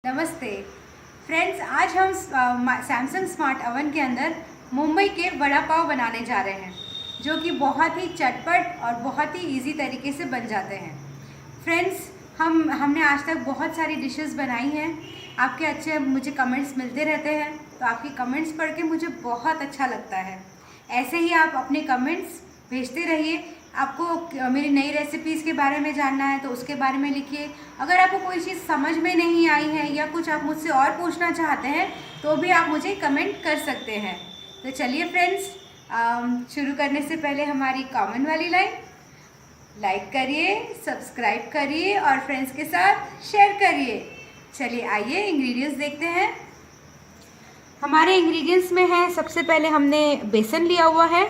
नमस्ते फ्रेंड्स, आज हम सैमसंग स्मार्ट ओवन के अंदर मुंबई के वड़ा पाव बनाने जा रहे हैं, जो कि बहुत ही चटपट और बहुत ही इजी तरीके से बन जाते हैं। फ्रेंड्स, हमने आज तक बहुत सारी डिशेस बनाई हैं। आपके अच्छे मुझे कमेंट्स मिलते रहते हैं, तो आपके कमेंट्स पढ़ के मुझे बहुत अच्छा लगता है। ऐसे ही आप अपने कमेंट्स भेजते रहिए। आपको मेरी नई रेसिपीज़ के बारे में जानना है तो उसके बारे में लिखिए। अगर आपको कोई चीज़ समझ में नहीं आई है या कुछ आप मुझसे और पूछना चाहते हैं तो भी आप मुझे कमेंट कर सकते हैं। तो चलिए फ्रेंड्स, शुरू करने से पहले हमारी कॉमन वाली लाइक करिए, सब्सक्राइब करिए और फ्रेंड्स के साथ शेयर करिए। चलिए आइए इंग्रेडिएंट्स देखते हैं। हमारे इंग्रेडिएंट्स में है, सबसे पहले हमने बेसन लिया हुआ है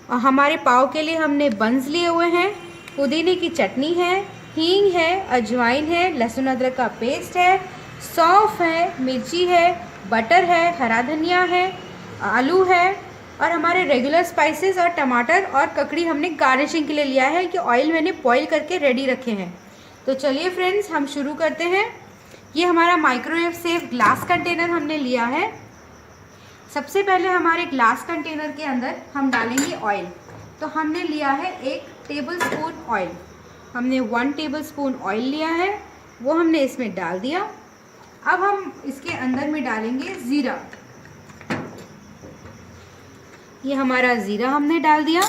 और हमारे पाव के लिए हमने बंस लिए हुए हैं। पुदीने की चटनी है, हींग है, अजवाइन है, लहसुन अदरक का पेस्ट है, सौंफ है, मिर्ची है, बटर है, हरा धनिया है, आलू है और हमारे रेगुलर स्पाइसेस और टमाटर और ककड़ी हमने गार्निशिंग के लिए लिया है कि ऑयल मैंने बॉईल करके रेडी रखे हैं। तो चलिए फ्रेंड्स, हम शुरू करते हैं। ये हमारा माइक्रोवेव सेफ ग्लास कंटेनर हमने लिया है। सबसे पहले हमारे ग्लास कंटेनर के अंदर हम डालेंगे ऑयल। तो हमने लिया है 1 टेबल स्पून ऑयल। हमने 1 टेबल स्पून ऑयल लिया है, वो हमने इसमें डाल दिया। अब हम इसके अंदर में डालेंगे ज़ीरा। ये हमारा ज़ीरा हमने डाल दिया।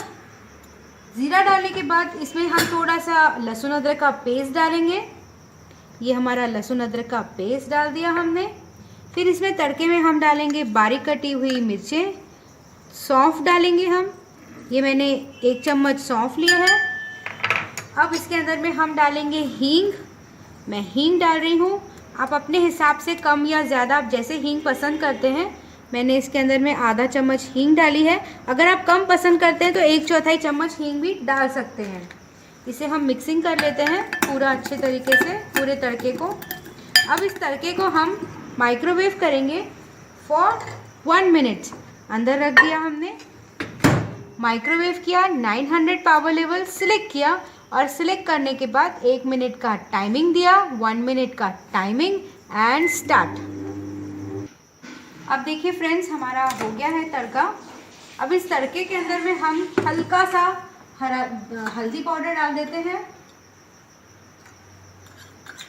ज़ीरा डालने के बाद इसमें हम थोड़ा सा लहसुन अदरक का पेस्ट डालेंगे। ये हमारा लहसुन अदरक का पेस्ट डाल दिया हमने। फिर इसमें तड़के में हम डालेंगे बारीक कटी हुई मिर्चें, सौंफ डालेंगे हम। ये मैंने 1 चम्मच सौंफ लिया है। अब इसके अंदर में हम डालेंगे हींग। मैं हींग डाल रही हूँ, आप अपने हिसाब से कम या ज़्यादा आप जैसे हींग पसंद करते हैं। मैंने इसके अंदर में आधा चम्मच हींग डाली है। अगर आप कम पसंद करते हैं तो 1/4 चम्मच हींग भी डाल सकते हैं। इसे हम मिक्सिंग कर लेते हैं पूरा अच्छे तरीके से, पूरे तड़के को। अब इस तड़के को हम माइक्रोवेव करेंगे फॉर 1 मिनट। अंदर रख दिया हमने, माइक्रोवेव किया, 900 पावर लेवल सिलेक्ट किया और सिलेक्ट करने के बाद 1 मिनट का टाइमिंग दिया, 1 मिनट का टाइमिंग एंड स्टार्ट। अब देखिए फ्रेंड्स, हमारा हो गया है तड़का। अब इस तड़के के अंदर में हम हल्का सा हल्दी पाउडर डाल देते हैं,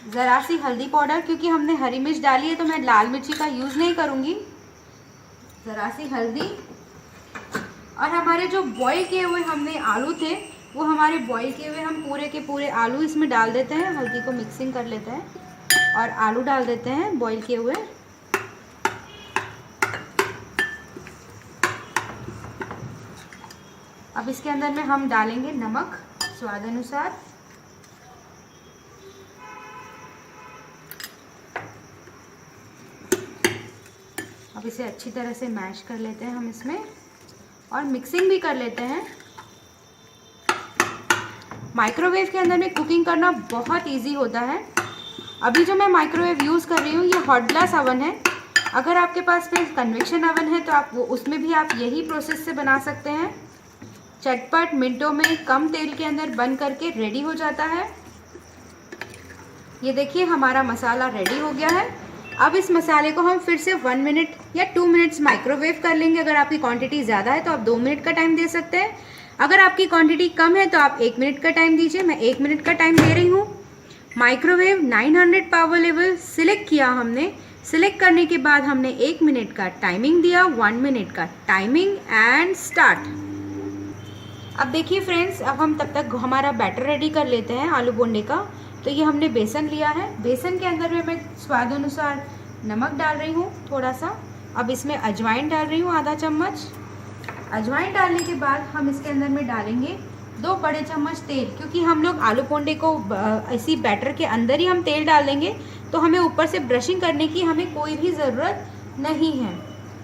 ज़रा सी हल्दी पाउडर, क्योंकि हमने हरी मिर्च डाली है तो मैं लाल मिर्ची का यूज़ नहीं करूँगी। ज़रा सी हल्दी। और हमारे जो बॉईल किए हुए हमने आलू थे, वो हमारे बॉईल किए हुए हम पूरे के पूरे आलू इसमें डाल देते हैं। हल्दी को मिक्सिंग कर लेते हैं और आलू डाल देते हैं बॉईल किए हुए। अब इसके अंदर में हम डालेंगे नमक स्वाद अनुसार। अब इसे अच्छी तरह से मैश कर लेते हैं हम इसमें और मिक्सिंग भी कर लेते हैं। माइक्रोवेव के अंदर में कुकिंग करना बहुत इजी होता है। अभी जो मैं माइक्रोवेव यूज़ कर रही हूँ ये हॉट ग्लास ओवन है। अगर आपके पास में कन्वेक्शन ओवन है तो आप उसमें भी आप यही प्रोसेस से बना सकते हैं। चटपट मिनटों में कम तेल के अंदर बन करके रेडी हो जाता है। ये देखिए हमारा मसाला रेडी हो गया है। अब इस मसाले को हम फिर से 1 मिनट या 2 मिनट्स माइक्रोवेव कर लेंगे। अगर आपकी क्वांटिटी ज़्यादा है तो आप 2 मिनट का टाइम दे सकते हैं। अगर आपकी क्वांटिटी कम है तो आप 1 मिनट का टाइम दीजिए। मैं 1 मिनट का टाइम दे रही हूँ। माइक्रोवेव 900 पावर लेवल सिलेक्ट किया हमने। सिलेक्ट करने के बाद हमने 1 मिनट का टाइमिंग दिया, 1 मिनट का टाइमिंग एंड स्टार्ट। अब देखिए फ्रेंड्स, अब हम तब तक हमारा बैटर रेडी कर लेते हैं आलू बोंडे का। तो ये हमने बेसन लिया है। बेसन के अंदर में मैं स्वाद अनुसार नमक डाल रही हूँ थोड़ा सा। अब इसमें अजवाइन डाल रही हूँ आधा चम्मच। अजवाइन डालने के बाद हम इसके अंदर में डालेंगे 2 बड़े चम्मच तेल, क्योंकि हम लोग आलू बोंडे को इसी बैटर के अंदर ही हम तेल डाल देंगे, तो हमें ऊपर से ब्रशिंग करने की हमें कोई भी ज़रूरत नहीं है।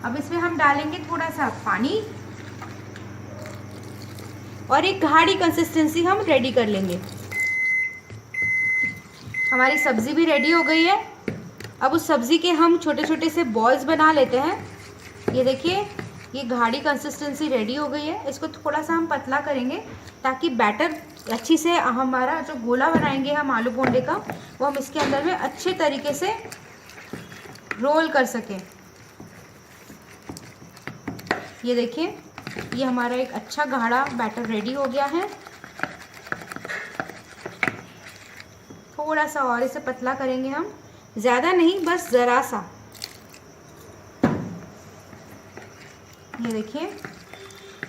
अब इसमें हम डालेंगे थोड़ा सा पानी और एक गाढ़ी कंसिस्टेंसी हम रेडी कर लेंगे। हमारी सब्ज़ी भी रेडी हो गई है। अब उस सब्ज़ी के हम छोटे छोटे से बॉल्स बना लेते हैं। ये देखिए, ये गाढ़ी कंसिस्टेंसी रेडी हो गई है। इसको थोड़ा सा हम पतला करेंगे ताकि बैटर अच्छी से, हमारा जो गोला बनाएंगे हम आलू बोंडे का, वो हम इसके अंदर में अच्छे तरीके से रोल कर सकें। ये देखिए, ये हमारा एक अच्छा गाढ़ा बैटर रेडी हो गया है। थोड़ा सा और इसे पतला करेंगे हम, ज़्यादा नहीं, बस ज़रा सा। ये देखिए,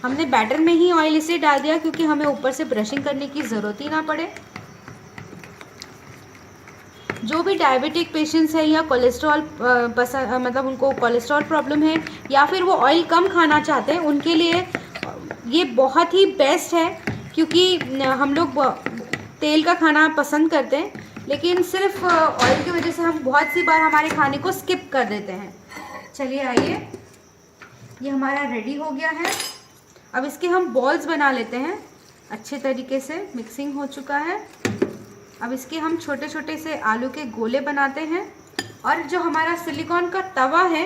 हमने बैटर में ही ऑयल इसे डाल दिया क्योंकि हमें ऊपर से ब्रशिंग करने की ज़रूरत ही ना पड़े। जो भी डायबिटिक पेशेंट्स है या कोलेस्ट्रॉल मतलब उनको कोलेस्ट्रॉल प्रॉब्लम है या फिर वो ऑयल कम खाना चाहते हैं, उनके लिए ये बहुत ही बेस्ट है। क्योंकि हम लोग तेल का खाना पसंद करते हैं, लेकिन सिर्फ ऑयल की वजह से हम बहुत सी बार हमारे खाने को स्किप कर देते हैं। चलिए आइए, ये हमारा रेडी हो गया है। अब इसके हम बॉल्स बना लेते हैं। अच्छे तरीके से मिक्सिंग हो चुका है। अब इसके हम छोटे छोटे से आलू के गोले बनाते हैं, और जो हमारा सिलिकॉन का तवा है,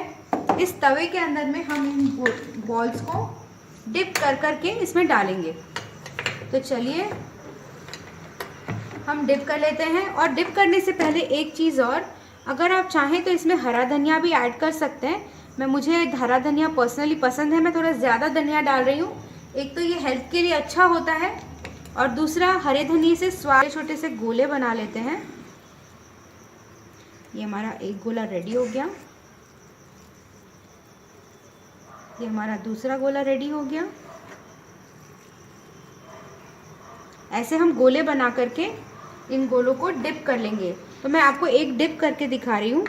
इस तवे के अंदर में हम इन बॉल्स को डिप कर करके इसमें डालेंगे। तो चलिए हम डिप कर लेते हैं। और डिप करने से पहले एक चीज़ और, अगर आप चाहें तो इसमें हरा धनिया भी ऐड कर सकते हैं। मुझे हरा धनिया पर्सनली पसंद है, मैं थोड़ा ज़्यादा धनिया डाल रही हूँ। एक तो ये हेल्थ के लिए अच्छा होता है, और दूसरा हरे धनिए से स्वाद। छोटे से गोले बना लेते हैं। ये हमारा एक गोला रेडी हो गया। ये हमारा दूसरा गोला रेडी हो गया। ऐसे हम गोले बना करके इन गोलों को डिप कर लेंगे। तो मैं आपको एक डिप करके दिखा रही हूँ।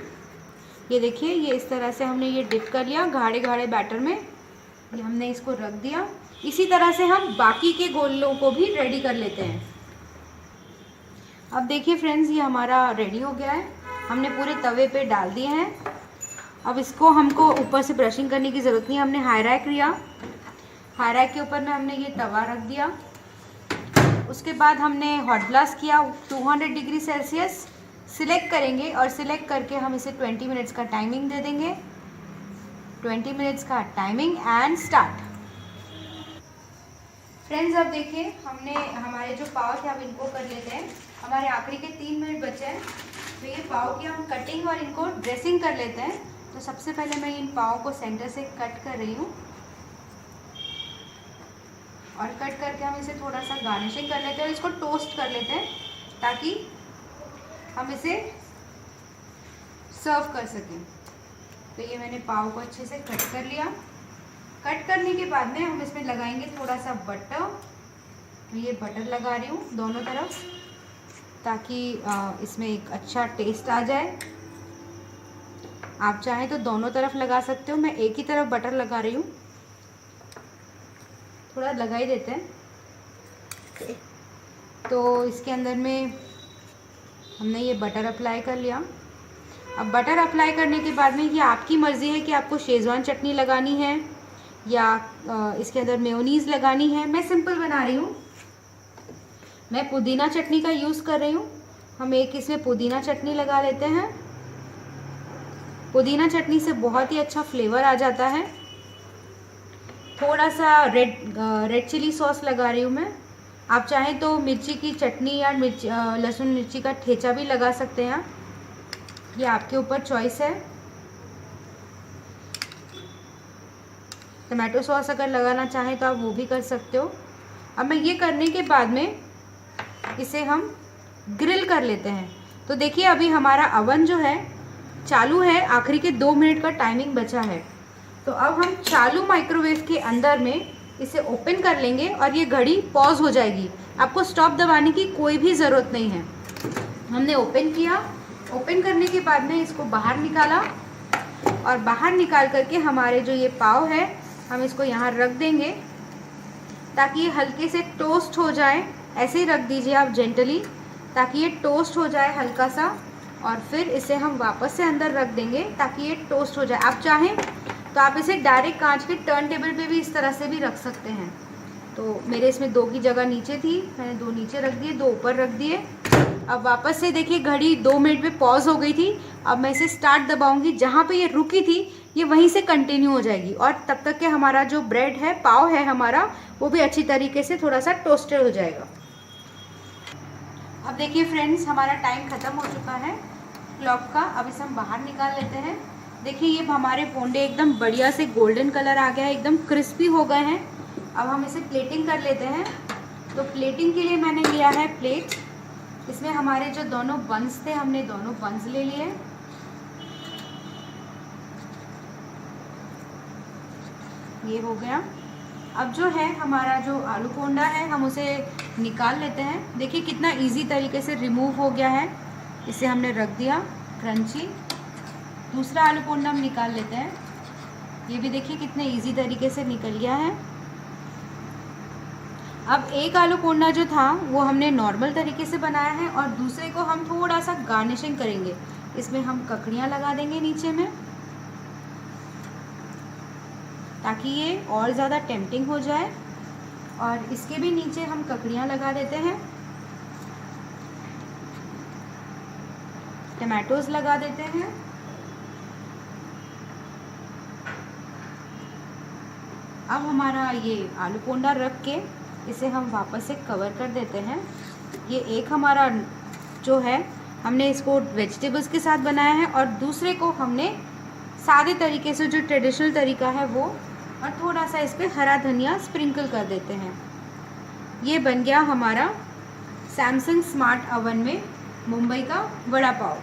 ये देखिए, ये इस तरह से हमने ये डिप कर लिया गाढ़े गाढ़े बैटर में। ये हमने इसको रख दिया। इसी तरह से हम बाकी के गोलों को भी रेडी कर लेते हैं। अब देखिए फ्रेंड्स, ये हमारा रेडी हो गया है। हमने पूरे तवे पे डाल दिए हैं। अब इसको हमको ऊपर से ब्रशिंग करने की ज़रूरत नहीं। हमने हाई रैक लिया, हाई रैक के ऊपर में हमने ये तवा रख दिया। उसके बाद हमने हॉट ब्लास्ट किया 200 डिग्री सेल्सियस। सिलेक्ट करेंगे और सिलेक्ट करके हम इसे 20 मिनट्स का टाइमिंग दे देंगे। 20 मिनट्स का टाइमिंग एंड स्टार्ट। फ्रेंड्स, अब देखिए, हमने हमारे जो पाव थे अब इनको कर लेते हैं। हमारे आखिरी के 3 मिनट बचे हैं। तो ये पाव की हम कटिंग और इनको ड्रेसिंग कर लेते हैं। तो सबसे पहले मैं इन पाव को सेंटर से कट कर रही हूँ, और कट करके हम इसे थोड़ा सा गार्निशिंग कर लेते हैं और इसको टोस्ट कर लेते हैं, ताकि हम इसे सर्व कर सकें। तो ये मैंने पाव को अच्छे से कट कर लिया। कट करने के बाद में हम इसमें लगाएंगे थोड़ा सा बटर। तो ये बटर लगा रही हूँ दोनों तरफ, ताकि इसमें एक अच्छा टेस्ट आ जाए। आप चाहें तो दोनों तरफ लगा सकते हो। मैं एक ही तरफ बटर लगा रही हूँ, थोड़ा लगा ही देते हैं। तो इसके अंदर में हमने ये बटर अप्लाई कर लिया। अब बटर अप्लाई करने के बाद में ये आपकी मर्ज़ी है कि आपको शेज़वान चटनी लगानी है या इसके अंदर मेयोनीज़ लगानी है। मैं सिंपल बना रही हूँ, मैं पुदीना चटनी का यूज़ कर रही हूँ। हम एक इसमें पुदीना चटनी लगा लेते हैं। पुदीना चटनी से बहुत ही अच्छा फ्लेवर आ जाता है। थोड़ा सा रेड चिली सॉस लगा रही हूँ मैं। आप चाहें तो मिर्ची की चटनी या लहसुन मिर्ची का ठेचा भी लगा सकते हैं। ये आपके ऊपर चॉइस है। टमाटो सॉस अगर लगाना चाहें तो आप वो भी कर सकते हो। अब मैं ये करने के बाद में इसे हम ग्रिल कर लेते हैं। तो देखिए, अभी हमारा अवन जो है चालू है। आखिरी के 2 मिनट का टाइमिंग बचा है। तो अब हम चालू माइक्रोवेव के अंदर में इसे ओपन कर लेंगे और ये घड़ी पॉज हो जाएगी। आपको स्टॉप दबाने की कोई भी ज़रूरत नहीं है। हमने ओपन किया। ओपन करने के बाद में इसको बाहर निकाला, और बाहर निकाल करके हमारे जो ये पाव है हम इसको यहाँ रख देंगे, ताकि ये हल्के से टोस्ट हो जाए। ऐसे ही रख दीजिए आप जेंटली, ताकि ये टोस्ट हो जाए हल्का सा, और फिर इसे हम वापस से अंदर रख देंगे ताकि ये टोस्ट हो जाए। आप चाहें तो आप इसे डायरेक्ट कांच के टर्न टेबल पे भी इस तरह से भी रख सकते हैं। तो मेरे इसमें 2 की जगह नीचे थी, मैंने 2 नीचे रख दिए, 2 ऊपर रख दिए। अब वापस से देखिए, घड़ी 2 मिनट में पॉज हो गई थी। अब मैं इसे स्टार्ट दबाऊंगी, जहाँ पे ये रुकी थी ये वहीं से कंटिन्यू हो जाएगी, और तब तक के हमारा जो ब्रेड है, पाव है हमारा, वो भी अच्छी तरीके से थोड़ा सा टोस्टेड हो जाएगा। अब देखिए फ्रेंड्स, हमारा टाइम ख़त्म हो चुका है क्लॉक का। अब इसे हम बाहर निकाल लेते हैं। देखिए ये हमारे पोंडे एकदम बढ़िया से गोल्डन कलर आ गया है, एकदम क्रिस्पी हो गए हैं। अब हम इसे प्लेटिंग कर लेते हैं। तो प्लेटिंग के लिए मैंने लिया है प्लेट। इसमें हमारे जो दोनों बंस थे, हमने दोनों बंस ले लिए। ये हो गया। अब जो है हमारा जो आलू पोंडा है, हम उसे निकाल लेते हैं। देखिए कितना इजी तरीके से रिमूव हो गया है। इसे हमने रख दिया क्रंची। दूसरा आलू पोंडा हम निकाल लेते हैं। ये भी देखिए कितने इजी तरीके से निकल गया है। अब एक आलू पोंडा जो था वो हमने नॉर्मल तरीके से बनाया है, और दूसरे को हम थोड़ा सा गार्निशिंग करेंगे। इसमें हम ककड़ियाँ लगा देंगे नीचे में, ताकि ये और ज़्यादा टेम्पटिंग हो जाए। और इसके भी नीचे हम ककड़ियाँ लगा देते हैं, टमाटोज लगा देते हैं। अब हमारा ये आलू पोंडा रख के इसे हम वापस से कवर कर देते हैं। ये एक हमारा जो है हमने इसको वेजिटेबल्स के साथ बनाया है, और दूसरे को हमने सादे तरीके से जो ट्रेडिशनल तरीका है वो, और थोड़ा सा इस पर हरा धनिया स्प्रिंकल कर देते हैं। ये बन गया हमारा सैमसंग स्मार्ट ओवन में मुंबई का वड़ा पाव।